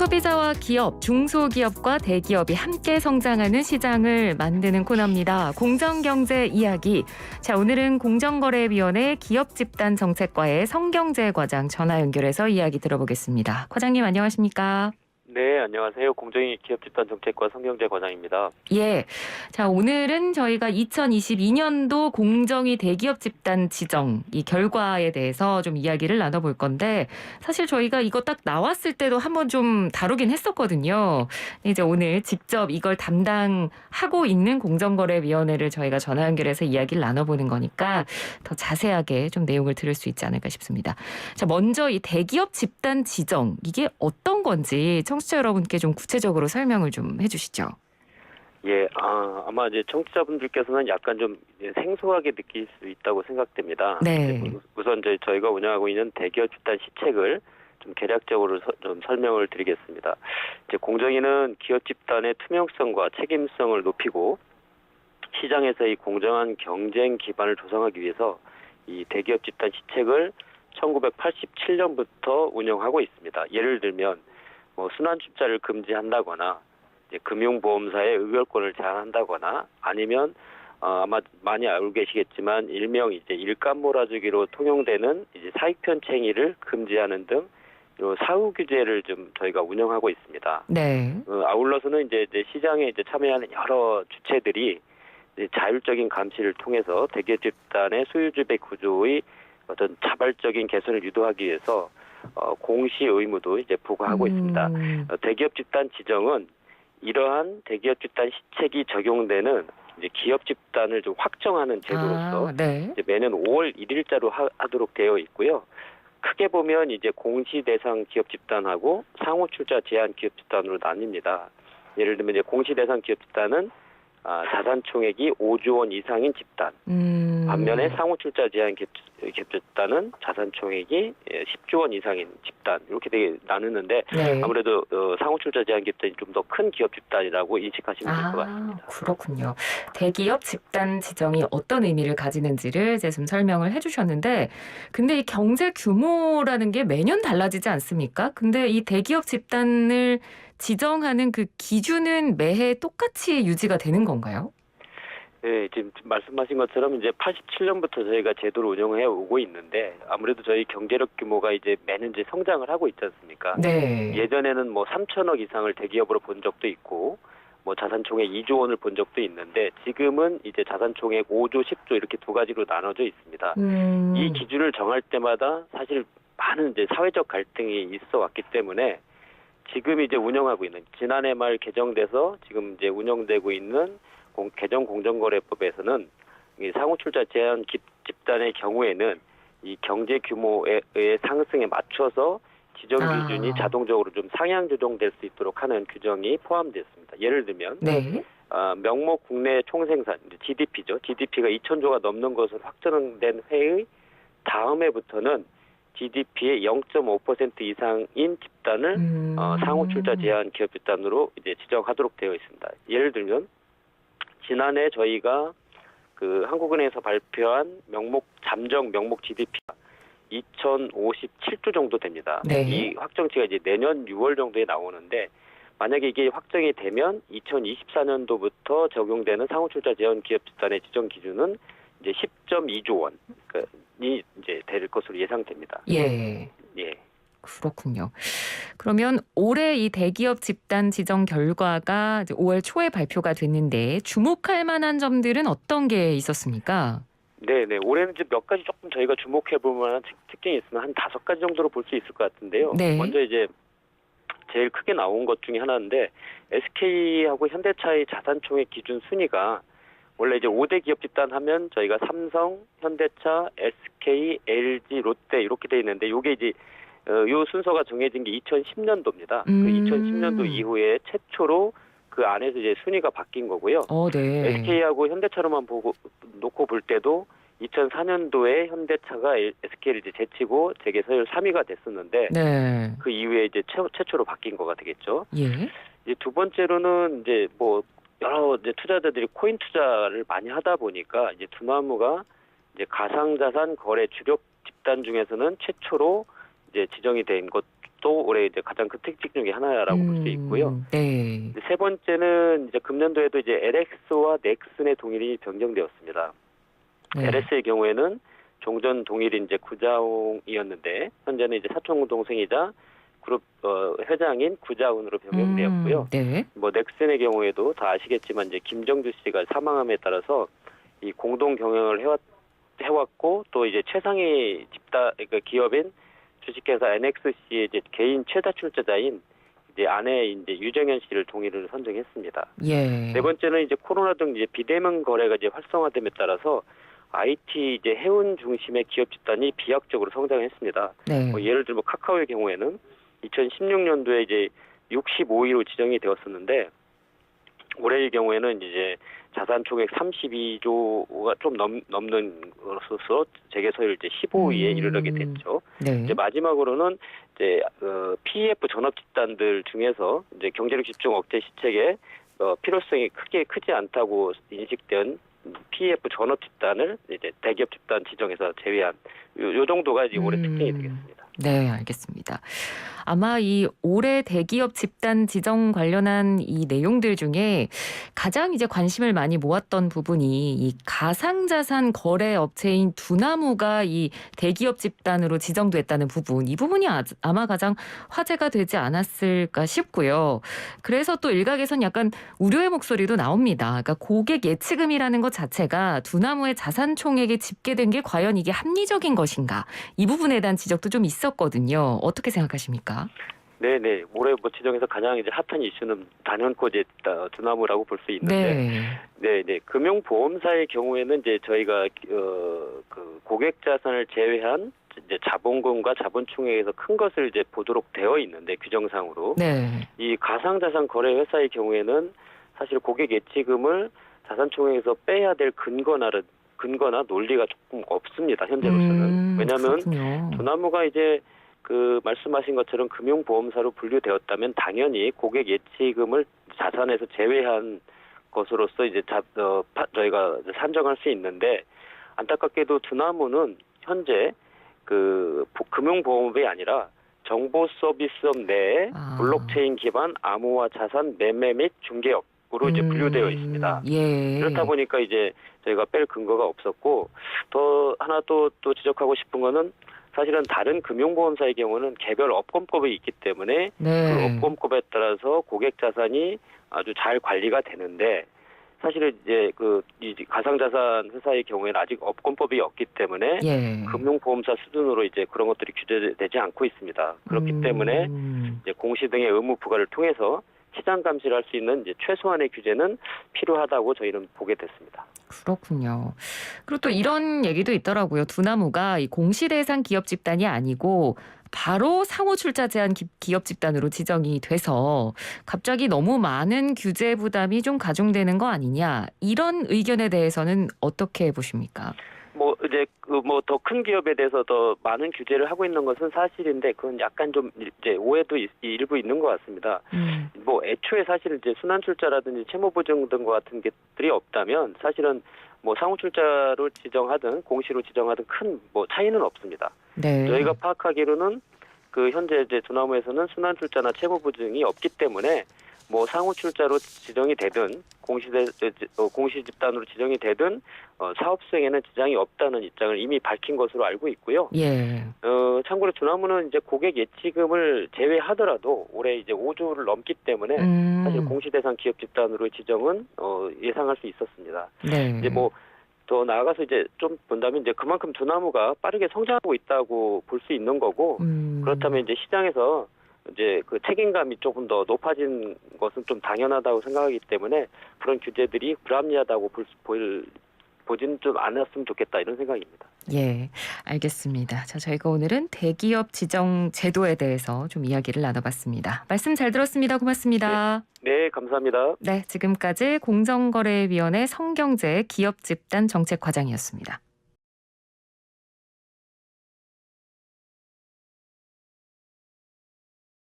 소비자와 기업, 중소기업과 대기업이 함께 성장하는 시장을 만드는 코너입니다. 공정경제 이야기. 자, 오늘은 공정거래위원회 기업집단정책과의 성경재 과장 전화 연결해서 이야기 들어보겠습니다. 과장님 안녕하십니까? 네, 안녕하세요. 공정위 기업집단정책과 성경재 과장입니다. 예. 자, 오늘은 저희가 2022년도 공정위 대기업 집단 지정 이 결과에 대해서 좀 이야기를 나눠볼 건데 사실 저희가 이거 딱 나왔을 때도 한번 좀 다루긴 했었거든요. 이제 오늘 직접 이걸 담당하고 있는 공정거래위원회를 저희가 전화 연결해서 이야기를 나눠보는 거니까 더 자세하게 좀 내용을 들을 수 있지 않을까 싶습니다. 자, 먼저 이 대기업 집단 지정 이게 어떤 건지 청취자 여러분께 좀 구체적으로 설명을 좀 해주시죠. 예, 아마 이제 청취자분들께서는 약간 좀 생소하게 느낄 수 있다고 생각됩니다. 네. 우선 저희가 운영하고 있는 대기업 집단 시책을 좀 개략적으로 좀 설명을 드리겠습니다. 이제 공정위는 기업 집단의 투명성과 책임성을 높이고 시장에서의 공정한 경쟁 기반을 조성하기 위해서 이 대기업 집단 시책을 1987년부터 운영하고 있습니다. 예를 들면 순환 출자를 금지한다거나 이제 금융보험사의 의결권을 제한한다거나 아니면 아마 많이 알고 계시겠지만 일명 이제 일감 몰아주기로 통용되는 이제 사익 편챙이를 금지하는 등 사후 규제를 좀 저희가 운영하고 있습니다. 네. 아울러서는 이제 시장에 이제 참여하는 여러 주체들이 이제 자율적인 감시를 통해서 대기업 집단의 소유주배 구조의 어떤 자발적인 개선을 유도하기 위해서 공시 의무도 이제 부과하고 있습니다. 대기업 집단 지정은 이러한 대기업 집단 시책이 적용되는 이제 기업 집단을 좀 확정하는 제도로서 네. 이제 매년 5월 1일자로 하도록 되어 있고요. 크게 보면 이제 공시 대상 기업 집단하고 상호 출자 제한 기업 집단으로 나뉩니다. 예를 들면 이제 공시 대상 기업 집단은 자산 총액이 5조 원 이상인 집단. 반면에 상호 출자 제한 기업 집단은 자산 총액이 10조 원 이상인 집단 이렇게 되게 나누는데 네. 아무래도 상호 출자 제한 기업 집단이 좀 더 큰 기업 집단이라고 인식하시면 될 것 같습니다. 그렇군요. 대기업 집단 지정이 어떤 의미를 가지는지를 이제 좀 설명을 해주셨는데 근데 이 경제 규모라는 게 매년 달라지지 않습니까? 근데 이 대기업 집단을 지정하는 그 기준은 매해 똑같이 유지가 되는 건가요? 네, 지금 말씀하신 것처럼 이제 87년부터 저희가 제도를 운영해 오고 있는데 아무래도 저희 경제력 규모가 이제 매년 이제 성장을 하고 있지 않습니까? 네. 예전에는 뭐 3천억 이상을 대기업으로 본 적도 있고 뭐 자산 총액 2조 원을 본 적도 있는데 지금은 이제 자산 총액 5조, 10조 이렇게 두 가지로 나눠져 있습니다. 이 기준을 정할 때마다 사실 많은 이제 사회적 갈등이 있어 왔기 때문에 지금 이제 운영하고 있는 지난해 말 개정돼서 지금 이제 운영되고 있는 개정 공정거래법에서는 이 상호 출자 제한 집단의 경우에는 이 경제 규모의 상승에 맞춰서 지정 기준이 자동적으로 좀 상향 조정될 수 있도록 하는 규정이 포함됐습니다. 예를 들면 네. 명목 국내 총생산 GDP죠. GDP가 2,000조가 넘는 것으로 확정된 해의 다음 해부터는 GDP의 0.5% 이상인 집단을 상호 출자 제한 기업 집단으로 이제 지정하도록 되어 있습니다. 예를 들면 지난해 저희가 그 한국은행에서 발표한 잠정 명목 GDP가 2,057조 정도 됩니다. 네. 이 확정치가 이제 내년 6월 정도에 나오는데 만약에 이게 확정이 되면 2024년도부터 적용되는 상호출자 제한 기업 집단의 지정 기준은 이제 10.2조 원이 이제 될 것으로 예상됩니다. 예. 예. 그렇군요. 그러면 올해 이 대기업 집단 지정 결과가 이제 5월 초에 발표가 됐는데 주목할 만한 점들은 어떤 게 있었습니까? 네네. 올해는 이제 몇 가지 조금 저희가 주목해 볼 만한 특징이 있으면 한 5가지 정도로 볼 수 있을 것 같은데요. 네. 먼저 이제 제일 크게 나온 것 중에 하나인데 SK하고 현대차의 자산 총액 기준 순위가 원래 이제 5대 기업 집단 하면 저희가 삼성, 현대차, SK, LG, 롯데 이렇게 돼 있는데 이게 이제 요 순서가 정해진 게 2010년도입니다. 그 2010년도 이후에 최초로 그 안에서 이제 순위가 바뀐 거고요. 네. SK하고 현대차로만 놓고 볼 때도 2004년도에 현대차가 SK를 이제 제치고 재계 서열 3위가 됐었는데 네. 그 이후에 이제 최초로 바뀐 거가 되겠죠. 예. 이제 두 번째로는 이제 뭐 여러 이제 투자자들이 코인 투자를 많이 하다 보니까 이제 두나무가 이제 가상자산 거래 주력 집단 중에서는 최초로 이제 지정이 된 것 또 올해 이제 가장 큰 특징 중에 하나라고 볼 수 있고요. 네. 세 번째는 이제 금년도에도 이제 LX와 넥슨의 동일이 변경되었습니다. 네. LS의 경우에는 종전 동일이 이제 구자홍이었는데 현재는 이제 사촌 동생이자 그룹 회장인 구자훈으로 변경되었고요. 네. 뭐 넥슨의 경우에도 다 아시겠지만 이제 김정주 씨가 사망함에 따라서 이 공동 경영을 해왔고 또 이제 최상위 그러니까 기업인 주식회사 NXC의 이제 개인 최다 출자자인 이제 아내 이제 유정현 씨를 동의를 선정했습니다. 예. 네 번째는 이제 코로나 등 이제 비대면 거래가 이제 활성화됨에 따라서 IT 이제 해운 중심의 기업 집단이 비약적으로 성장했습니다. 네. 뭐 예를 들면 카카오의 경우에는 2016년도에 이제 65위로 지정이 되었었는데 올해의 경우에는 이제 자산 총액 32조가 좀 넘는 것으로서 재계 서열 이제 15위에 이르게 됐죠. 네. 이제 마지막으로는 이제 PEF 전업 집단들 중에서 이제 경제력 집중 억제 시책의 필요성이 크지 않다고 인식된 PEF 전업 집단을 이제 대기업 집단 지정에서 제외한 요 정도가 이제 올해 특징이 되겠습니다. 네, 알겠습니다. 아마 이 올해 대기업 집단 지정 관련한 이 내용들 중에 가장 이제 관심을 많이 모았던 부분이 이 가상자산 거래 업체인 두나무가 이 대기업 집단으로 지정됐다는 부분. 이 부분이 아마 가장 화제가 되지 않았을까 싶고요. 그래서 또 일각에선 약간 우려의 목소리도 나옵니다. 그러니까 고객 예치금이라는 것 자체가 두나무의 자산 총액에 집계된 게 과연 이게 합리적인 것인가? 이 부분에 대한 지적도 좀 있었거든요. 어떻게 생각하십니까? 네네. 올해 뭐 지정에서 가장 이제 핫한 이슈는 단연코 이제 두나무라고 볼 수 있는데, 네네. 금융보험사의 경우에는 이제 저희가 그 고객 자산을 제외한 이제 자본금과 자본총액에서 큰 것을 이제 보도록 되어 있는데 규정상으로 네. 이 가상자산 거래 회사의 경우에는 사실 고객 예치금을 자산총액에서 빼야 될 근거나 논리가 조금 없습니다. 현재로서는. 왜냐하면 그렇군요. 두나무가 이제 그 말씀하신 것처럼 금융보험사로 분류되었다면 당연히 고객 예치금을 자산에서 제외한 것으로서 이제 저희가 산정할 수 있는데 안타깝게도 두나무는 현재 그 금융보험업이 아니라 정보서비스업 내에 블록체인 기반 암호화 자산 매매 및 중개업으로 이제 분류되어 있습니다. 예. 그렇다 보니까 이제 저희가 뺄 근거가 없었고 또 하나 또 지적하고 싶은 거는 사실은 다른 금융보험사의 경우는 개별 업권법이 있기 때문에 네. 그 업권법에 따라서 고객 자산이 아주 잘 관리가 되는데 사실은 이제 이 가상자산 회사의 경우에는 아직 업권법이 없기 때문에 예. 금융보험사 수준으로 이제 그런 것들이 규제되지 않고 있습니다. 그렇기 때문에 이제 공시 등의 의무 부과를 통해서 시장 감시를 할 수 있는 이제 최소한의 규제는 필요하다고 저희는 보게 됐습니다. 그렇군요. 그리고 또 이런 얘기도 있더라고요. 두나무가 이 공시 대상 기업 집단이 아니고 바로 상호 출자 제한 기업 집단으로 지정이 돼서 갑자기 너무 많은 규제 부담이 좀 가중되는 거 아니냐. 이런 의견에 대해서는 어떻게 보십니까? 뭐 이제 뭐 더 큰 기업에 대해서 더 많은 규제를 하고 있는 것은 사실인데 그건 약간 좀 이제 오해도 일부 있는 것 같습니다. 뭐 애초에 사실 이제 순환 출자라든지 채무 보증 등과 같은 것들이 없다면 사실은 뭐 상호 출자로 지정하든 공시로 지정하든 큰 뭐 차이는 없습니다. 네. 저희가 파악하기로는 그 현재 이제 두나무에서는 순환 출자나 채무 보증이 없기 때문에 뭐 상호 출자로 지정이 되든 공시 집단으로 지정이 되든 사업 수행에는 지장이 없다는 입장을 이미 밝힌 것으로 알고 있고요. 예. 참고로 두나무는 이제 고객 예치금을 제외하더라도 올해 이제 5조를 넘기 때문에 사실 공시 대상 기업 집단으로 지정은 예상할 수 있었습니다. 네. 이제 뭐 더 나아가서 이제 좀 본다면 이제 그만큼 두나무가 빠르게 성장하고 있다고 볼 수 있는 거고 그렇다면 이제 시장에서 이제 그 책임감이 조금 더 높아진 것은 좀 당연하다고 생각하기 때문에 그런 규제들이 불합리하다고 보진 좀 않았으면 좋겠다 이런 생각입니다. 예, 알겠습니다. 자, 저희가 오늘은 대기업 지정 제도에 대해서 좀 이야기를 나눠봤습니다. 말씀 잘 들었습니다. 고맙습니다. 네, 감사합니다. 네, 지금까지 공정거래위원회 성경재 기업 집단 정책과장이었습니다.